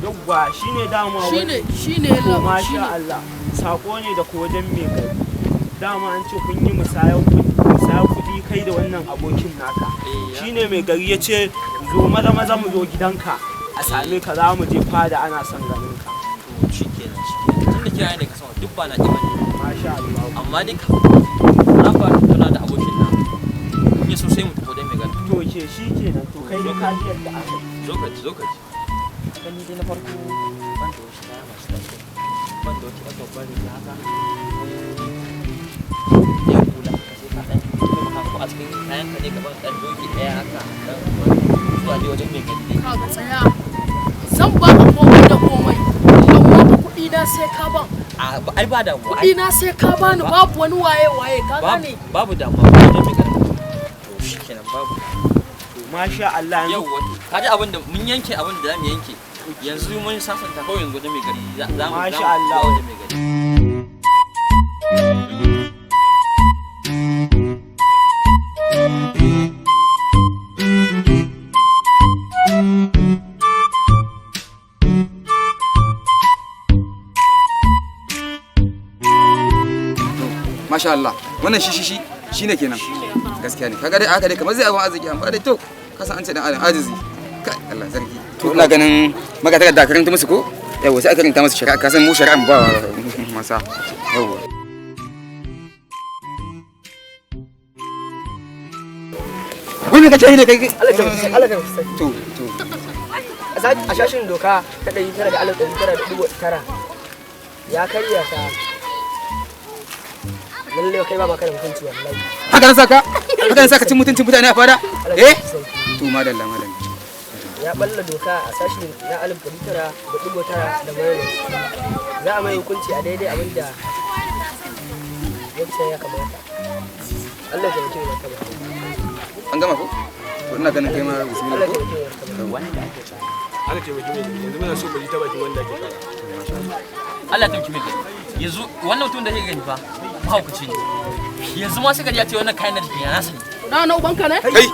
Yawwa shine dama wani. Shine To masha Allah. Sako ne da kojan mai gari. Dama an ce kun yi musayar kuɗi kai da wannan abokin naka. Shine mai gari ya ce zo maza mu zo gidanka a same ka za mu je fada ana son ganin ka. Shikenan. Tunda kira ne ka san duk ba na ji bane. Masha Allah. Amma dai na fara tuna da abokin nan. Ni so sai mu tafi da mai gari. To ke shikenan to kai da ka ji yadda aka yi. Zo ka ji. Ni dai na farko ban da wasu kaya masu tashi. Ban da wata babbar riga haka. Ya kula ka sai ka dan taimaka ko a cikin kayan ka ne gaban dan doki daya haka dan zuwa dai wajen mai gari. ka ga tsaya zan ba ka komai da komai amma ba kuɗi na sai ka ban Ai ba damuwa. kuɗi na sai ka bani babu wani waye ka gane Babu damuwa wajen mai gari. To shikenan babu. Masha Allah. Yau wato kaji abin da mun yanke abin da zamu yanke. Yanzu mun safanta kawai yanzu da mai gari za mu Masha Allah. wajen mai gari. Masha Allah wannan shine kenan gaskiya ne kaga dai aka dai kamar zai abun arziki amma dai to kasan an ce dan adam ajizi kai Allah sarki to ina ganin maka takarda karanta musu ko yawa sai aka karanta musu shari'a kasan mu shari'a ba masa yawa wani ka ce ne kai Allah ta sai to a shashin doka ta 900 ya karya ta lalle kai ba maka da mutunci wallahi haka nan saka cin mutuncin mutane a fada to madalla ya balla doka a sashin na 900 da mai za a mai hukunci a daidai abinda yake ya kamata Allah ya mutunta ka ba an gama ko to ina ganin kai ma bismillah Allah ko ya mutunta ka Wanda ake tsara. Allah taimaki mai gari yanzu muna so mu ji ta bakin wanda ake tsara. Allah ta mai gari. Yanzu wannan mutum da kake gani fa mahaukaci ne. Yanzu ma sai ka ji ya ce wannan kayan da jikin ya nasa ne. da na ubanka ne kai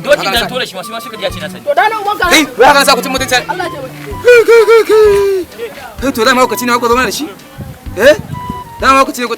Dokin da tura shi ma sai ka ji ya ce nasa ne. to da na ubanka kai ne wai haka nan saka cin mutuncin Allah ya taimake kai to dama lokaci ne ko zama da shi dama lokaci ne ko